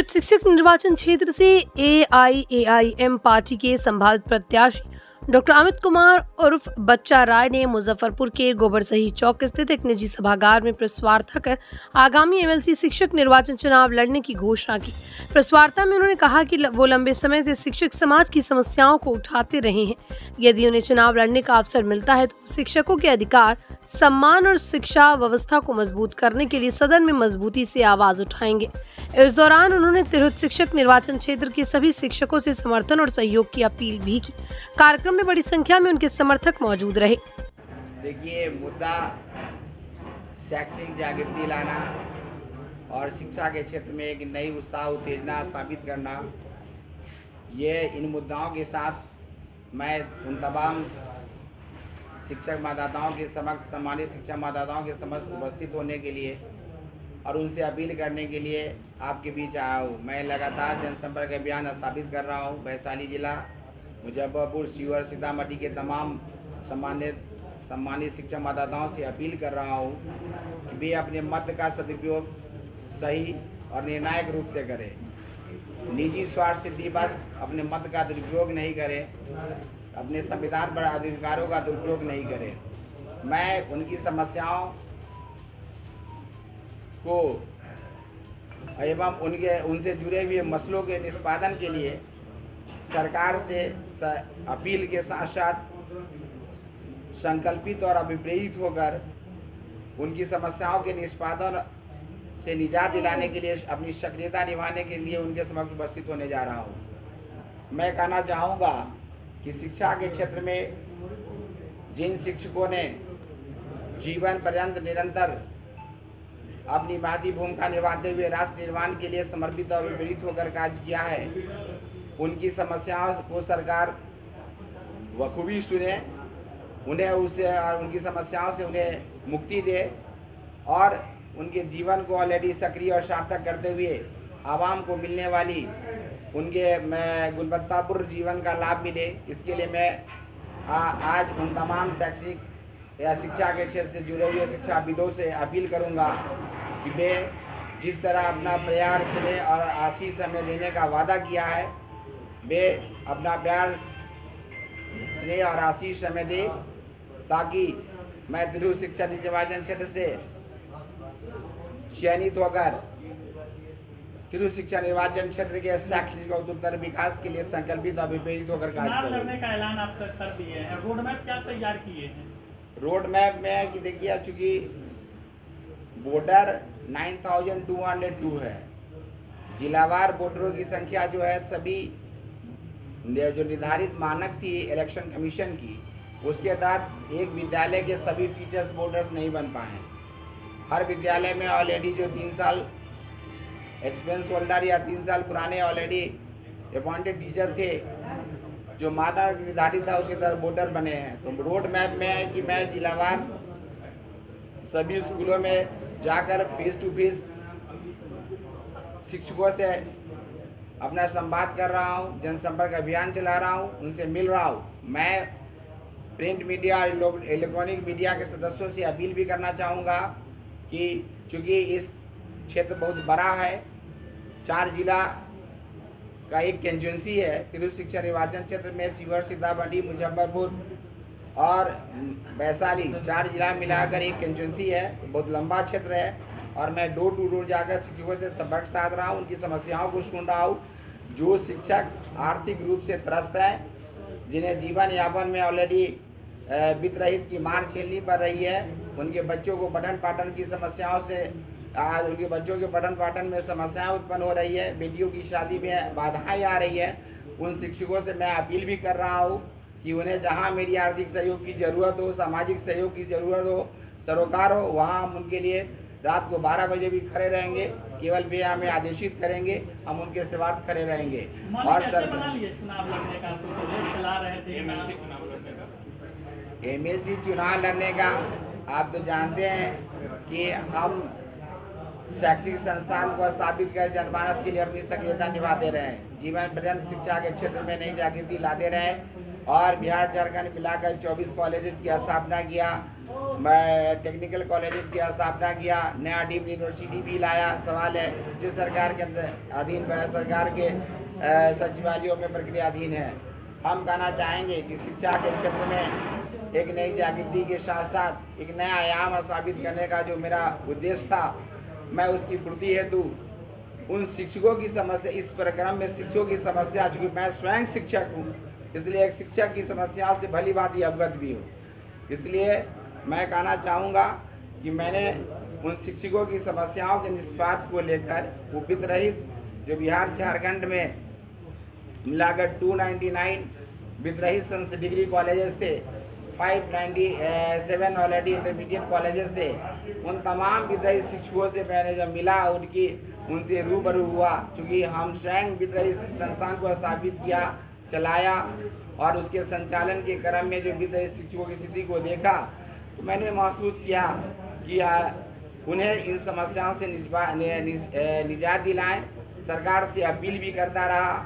तिरहुत शिक्षक निर्वाचन क्षेत्र से एआईएआईएम पार्टी के संभावित प्रत्याशी डॉक्टर अमित कुमार उर्फ बच्चा राय ने मुजफ्फरपुर के गोबरसही चौक स्थित एक निजी सभागार में प्रेस वार्ता कर आगामी एमएलसी शिक्षक निर्वाचन चुनाव लड़ने की घोषणा की। प्रेस वार्ता में उन्होंने कहा कि वो लंबे समय से शिक्षक समाज की समस्याओं को उठाते रहे हैं। यदि उन्हें चुनाव लड़ने का अवसर मिलता है तो शिक्षकों के अधिकार, सम्मान और शिक्षा व्यवस्था को मजबूत करने के लिए सदन में मजबूती से आवाज उठाएंगे। इस दौरान उन्होंने तिरहुत शिक्षक निर्वाचन क्षेत्र के सभी शिक्षकों से समर्थन और सहयोग की अपील भी की। कार्यक्रम में बड़ी संख्या में उनके समर्थक मौजूद रहे। देखिए, मुद्दा शैक्षणिक जागृति लाना और शिक्षा के क्षेत्र में एक नई उत्साह उत्तेजना स्थापित करना, ये इन मुद्दाओं के साथ मैं उन तमाम शिक्षक मतदाताओं के समक्ष, सम्मानित शिक्षक मतदाताओं के समक्ष उपस्थित होने के लिए और उनसे अपील करने के लिए आपके बीच आया हूँ। मैं लगातार जनसंपर्क अभियान स्थापित कर रहा हूँ। वैशाली जिला, मुजफ्फरपुर, शिवहर, सीतामढ़ी के तमाम सम्मानित शिक्षक मतदाताओं से अपील कर रहा हूँ कि वे अपने मत का सदुपयोग सही और निर्णायक रूप से करें। निजी स्वार्थ सिद्धि बस अपने मत का दुरुपयोग नहीं करें, अपने संविधान पर अधिकारों का दुरुपयोग नहीं करें। मैं उनकी समस्याओं को एवं उनसे जुड़े हुए मसलों के निष्पादन के लिए सरकार से अपील के साथ साथ संकल्पित और अभिप्रेरित होकर उनकी समस्याओं के निष्पादन से निजात दिलाने के लिए, अपनी सक्रियता निभाने के लिए उनके समक्ष उपस्थित होने जा रहा हूँ। मैं कहना चाहूँगा कि शिक्षा के क्षेत्र में जिन शिक्षकों ने जीवन पर्यंत निरंतर अपनी महती भूमिका निभाते हुए राष्ट्र निर्माण के लिए समर्पित और विपरीत होकर कार्य किया है, उनकी समस्याओं को सरकार बखूबी सुने, उन्हें और उनकी समस्याओं से उन्हें मुक्ति दे और उनके जीवन को ऑलरेडी सक्रिय और सार्थक करते हुए आवाम को मिलने वाली उनके गुणवत्तापूर्ण जीवन का लाभ मिले। इसके लिए मैं आज उन तमाम शैक्षिक या शिक्षा के क्षेत्र से जुड़े हुए शिक्षाविदों से अपील करूंगा कि वे जिस तरह अपना प्यार, स्नेह और आशीष हमें देने का वादा किया है, वे अपना प्यार, स्नेह और आशीष हमें दें, ताकि मैं तिरहुत शिक्षा निर्वाचन क्षेत्र से चयनित होकर तिरहुत शिक्षा निर्वाचन क्षेत्र के शैक्षणिक और उत्तर विकास के लिए संकल्पित और विपरीत होकर कार्य करूं। करने का ऐलान आप कर दिए हैं, रोड मैप क्या तैयार किए हैं? रोड मैप में कि देखिए, चूँकि वोटर 9202 है, जिलावार वोटरों की संख्या जो है सभी जो निर्धारित मानक थी इलेक्शन कमीशन की, उसके तहत एक विद्यालय के सभी टीचर्स वोटर्स नहीं बन पाए। हर विद्यालय में ऑलरेडी जो 3 साल एक्सपीरियंस होल्डर या 3 साल पुराने ऑलरेडी अपॉइंटेड टीचर थे, जो मानक निर्धारित था उसके तहत वोटर बने हैं। तो रोड मैप में है कि मैं जिलावार सभी स्कूलों में जाकर फेस टू फेस शिक्षकों से अपना संवाद कर रहा हूँ, जनसंपर्क अभियान चला रहा हूँ, उनसे मिल रहा हूँ। मैं प्रिंट मीडिया और इलेक्ट्रॉनिक मीडिया के सदस्यों से अपील भी करना चाहूँगा कि चूँकि इस क्षेत्र बहुत बड़ा है, 4 जिला का एक कंस्टिट्यूंसी है। तिरहुत शिक्षा निर्वाचन क्षेत्र में शिवहर, सीतामढ़ी, मुजफ्फरपुर और वैशाली 4 जिला मिलाकर एक कंस्टिट्यूंसी है। बहुत लंबा क्षेत्र है और मैं डोर टू डोर जाकर शिक्षकों से संपर्क साध रहा हूँ, उनकी समस्याओं को सुन रहा हूँ। जो शिक्षक आर्थिक रूप से त्रस्त हैं, जिन्हें जीवन यापन में ऑलरेडी वित्त रहित की मार झेलनी पड़ रही है, उनके बच्चों को पठन पाठन की समस्याओं से उनके बच्चों के पठन पाठन में समस्याएं उत्पन्न हो रही है, बेटियों की शादी में बाधाएं आ रही है। उन शिक्षकों से मैं अपील भी कर रहा हूं कि उन्हें जहां मेरी आर्थिक सहयोग की ज़रूरत हो, सामाजिक सहयोग की ज़रूरत हो, सरोकार हो, वहां हम उनके लिए रात को 12 बजे भी खड़े रहेंगे। केवल वे हमें आदेशित करेंगे, हम उनके सेवार्थ खड़े रहेंगे। और सर एमएलसी चुनाव लड़ने का आप तो जानते हैं कि हम शैक्षिक संस्थान को स्थापित कर जनमानस के लिए अपनी सक्रियता निभाते रहे, जीवन पर्यंत शिक्षा के क्षेत्र में नई जागृति लाते रहे। और बिहार झारखंड मिलाकर 24 कॉलेजेस की स्थापना किया। मैं टेक्निकल कॉलेजेस की स्थापना किया, नया डीम्ड यूनिवर्सिटी भी लाया। सवाल है जो सरकार के अधीन सरकार के सचिवालयों में प्रक्रियाधीन है। हम कहना चाहेंगे कि शिक्षा के क्षेत्र में एक नई जागृति के साथ साथ एक नया आयाम स्थापित करने का जो मेरा उद्देश्य था, मैं उसकी पूर्ति हेतु उन शिक्षकों की समस्या, इस कार्यक्रम में शिक्षकों की समस्या, चूँकि मैं स्वयं शिक्षक हूँ इसलिए एक शिक्षक की समस्याओं से भली भांति अवगत भी हूँ, इसलिए मैं कहना चाहूँगा कि मैंने उन शिक्षकों की समस्याओं के निष्पादन को लेकर वो वित्त रहित जो बिहार झारखंड में मिलाकर 299 वित्त रहित डिग्री कॉलेजेस थे, 597 ऑलरेडी इंटरमीडिएट कॉलेजेस थे, उन तमाम वित्त रहित शिक्षकों से मैंने जब मिला उनसे रूबरू हुआ, चूँकि हम स्वयं वित्त रहित संस्थान को स्थापित किया, चलाया और उसके संचालन के क्रम में जो वित्त रहित शिक्षकों की स्थिति को देखा तो मैंने महसूस किया कि उन्हें इन समस्याओं से निजात दिलाएं। सरकार से अपील भी करता रहा,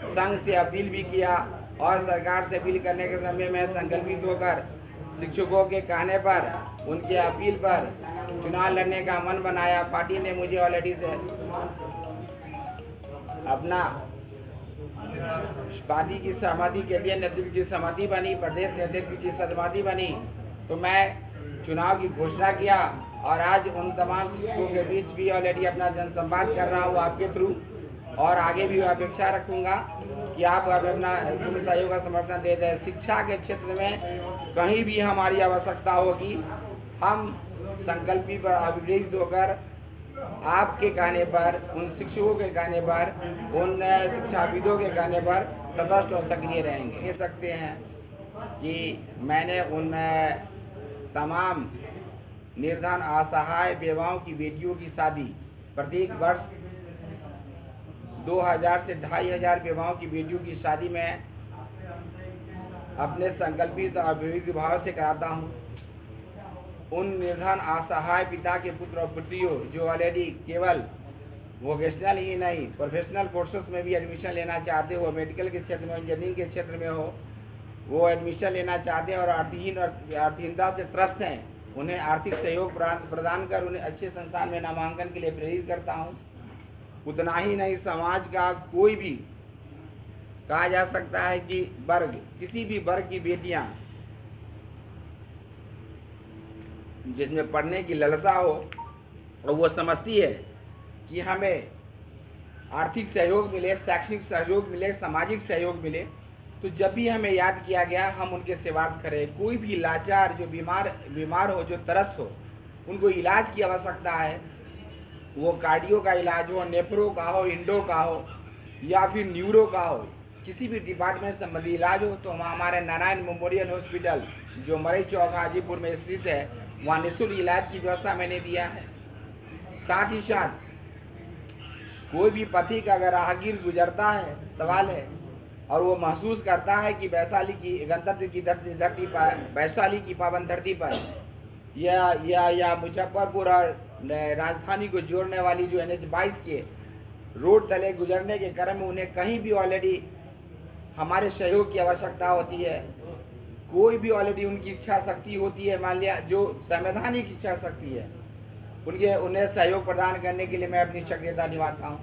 संघ से अपील भी किया और सरकार से अपील करने के समय में संकल्पित होकर शिक्षकों के कहने पर, उनके अपील पर चुनाव लड़ने का मन बनाया। पार्टी ने मुझे ऑलरेडी से अपना पार्टी की सहमति, केंद्रीय नेतृत्व की सहमति बनी, प्रदेश नेतृत्व की सहमति बनी, तो मैं चुनाव की घोषणा किया और आज उन तमाम शिक्षकों के बीच भी ऑलरेडी अपना जनसंवाद कर रहा हूँ आपके थ्रू, और आगे भी अपेक्षा रखूँगा कि आप अपना पूर्ण सहयोग का समर्थन दे दें। शिक्षा के क्षेत्र में कहीं भी हमारी आवश्यकता होगी, हम संकल्पी पर अभिवृद्ध होकर आपके कहने पर, उन शिक्षकों के कहने पर, उन शिक्षाविदों के कहने पर तटस्थ और सक्रिय रहेंगे। कह सकते हैं कि मैंने उन तमाम निर्धन असहाय बेवाओं की बेटियों की शादी, प्रत्येक वर्ष 2000 से 2500 बेवाओं की बेटियों की शादी में अपने संकल्पित और विविध भाव से कराता हूँ। उन निर्धन असहाय पिता के पुत्र और पुत्रियों जो ऑलरेडी केवल वोकेशनल ही नहीं प्रोफेशनल कोर्सेज में भी एडमिशन लेना चाहते हो, मेडिकल के क्षेत्र में, इंजीनियरिंग के क्षेत्र में हो, वो एडमिशन लेना चाहते हैं और अर्थहीनता से त्रस्त हैं, उन्हें आर्थिक सहयोग प्रदान कर उन्हें अच्छे संस्थान में नामांकन के लिए प्रेरित करता हूँ। उतना ही नहीं, समाज का कोई भी कहा जा सकता है कि वर्ग, किसी भी वर्ग की बेटियां जिसमें पढ़ने की लालसा हो और वो समझती है कि हमें आर्थिक सहयोग मिले, शैक्षणिक सहयोग मिले, सामाजिक सहयोग मिले, तो जब भी हमें याद किया गया हम उनके सेवार्थ करें। कोई भी लाचार जो बीमार हो, जो त्रस्त हो, उनको इलाज की आवश्यकता है, वो कार्डियो का इलाज हो, नेफ्रो का हो, इंडो का हो या फिर न्यूरो का हो, किसी भी डिपार्टमेंट संबंधी इलाज हो, तो हमारे नारायण मेमोरियल हॉस्पिटल जो मरई चौक हाजीपुर में स्थित है, वहाँ निःशुल्क इलाज की व्यवस्था मैंने दिया है। साथ ही साथ कोई भी पथिक अगर राहगीर गुजरता है, सवाल है, और वो महसूस करता है कि वैशाली की गणतंत्र की धरती पर, वैशाली की पावन धरती पर या मुजफ्फरपुर और राजधानी को जोड़ने वाली जो NH-22 के रोड तले गुजरने के क्रम में उन्हें कहीं भी ऑलरेडी हमारे सहयोग की आवश्यकता होती है, कोई भी ऑलरेडी उनकी इच्छा शक्ति होती है, मान लिया जो संवैधानिक इच्छा शक्ति है, उन्हें सहयोग प्रदान करने के लिए मैं अपनी सक्रियता निभाता हूँ।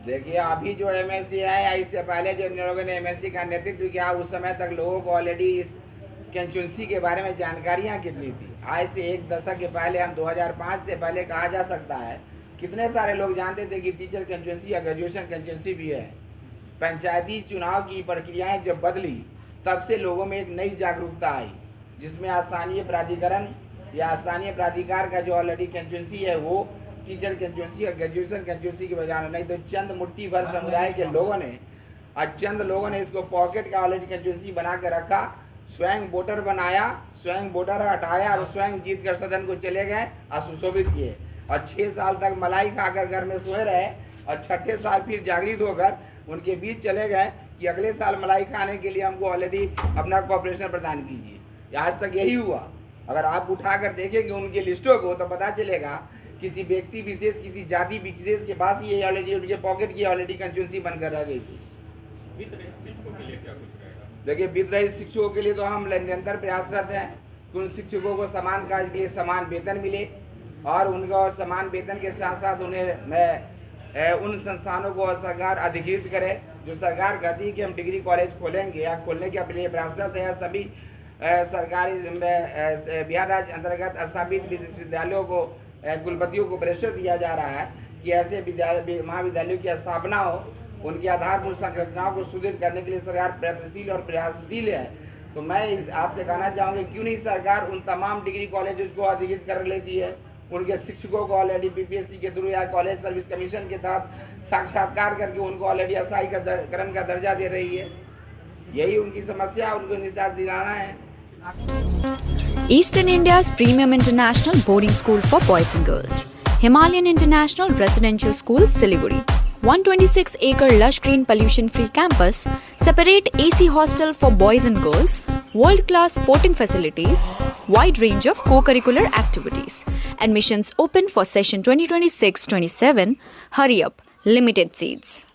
देखिए, अभी जो MNC है या इससे पहले जो लोगों ने MNC का नेतृत्व किया, उस समय तक लोगों को ऑलरेडी इस कंस्टिट्यूंसी के बारे में जानकारियाँ कितनी थी। आज से एक दशक के पहले, हम 2005 से पहले कहा जा सकता है, कितने सारे लोग जानते थे कि टीचर कंस्टिट्यूंसी या ग्रेजुएशन कंस्टिट्यूंसी भी है। पंचायती चुनाव की प्रक्रियाएं जब बदली, तब से लोगों में एक नई जागरूकता आई, जिसमें स्थानीय प्राधिकरण या स्थानीय प्राधिकार का जो ऑलरेडी कंस्टिट्यूंसी है वो टीचर कंस्टिट्यूंसी और ग्रेजुएशन कंस्टिट्यूंसी की बजाय नहीं, तो चंद मुट्ठी भर समुदाय के लोगों ने और चंद लोगों ने इसको पॉकेट का ऑलरेडी कंस्टिट्यूंसी बना के रखा, स्वयं वोटर बनाया, स्वयं वोटर हटाया और स्वयं जीत कर सदन को चले गए और सुशोभित किए, और 6 साल तक मलाई खाकर घर में सोए रहे और छठे साल फिर जागृत होकर उनके बीच चले गए कि अगले साल मलाई खाने के लिए हमको ऑलरेडी अपना कॉपरेशन प्रदान कीजिए। आज तक यही हुआ। अगर आप उठाकर देखेंगे उनकी लिस्टों को तो पता चलेगा किसी व्यक्ति विशेष, किसी जाति विशेष के पास ये ऑलरेडी उनके पॉकेट की ऑलरेडी कंस्टिट्यूंसी बनकर रह गई थी। शिक्षकों के लिए क्या कुछ रहेगा? देखिए, विद रही शिक्षकों के लिए तो हम निरंतर प्रयासरत हैं कि उन शिक्षकों को समान कार्य के लिए समान वेतन मिले, और उनका और समान वेतन के साथ साथ उन्हें उन संस्थानों को और सरकार अधिकृत करे जो सरकार कहती है कि हम डिग्री कॉलेज खोलेंगे या खोलने के लिए प्रयासरत है। सभी सरकारी बिहार राज्य अंतर्गत स्थापित विश्वविद्यालयों को कुलपतियों को प्रेशर दिया जा रहा है कि ऐसे महाविद्यालयों की स्थापना हो, उनकी आधारभूत संरचनाओं को सुदृढ़ करने के लिए सरकार प्रयत्नशील और प्रयासशील है। तो मैं आपसे कहना चाहूँगी, क्यों नहीं सरकार उन तमाम डिग्री कॉलेज को अधिकृत कर लेती है, उनके शिक्षकों को ऑलरेडी बीपीएससी के थ्रू या कॉलेज सर्विस कमीशन के तहत साक्षात्कार करके उनको ऑलरेडी स्थायीकरण का दर्जा दे रही है। यही उनकी समस्या, उनको निजात दिलाना है। Eastern India's premium international boarding school for boys and girls, Himalayan International Residential School, Siliguri. 126-acre lush green pollution-free campus, separate AC hostel for boys and girls, world-class sporting facilities, wide range of co-curricular activities. Admissions open for session 2026-27. Hurry up, limited seats.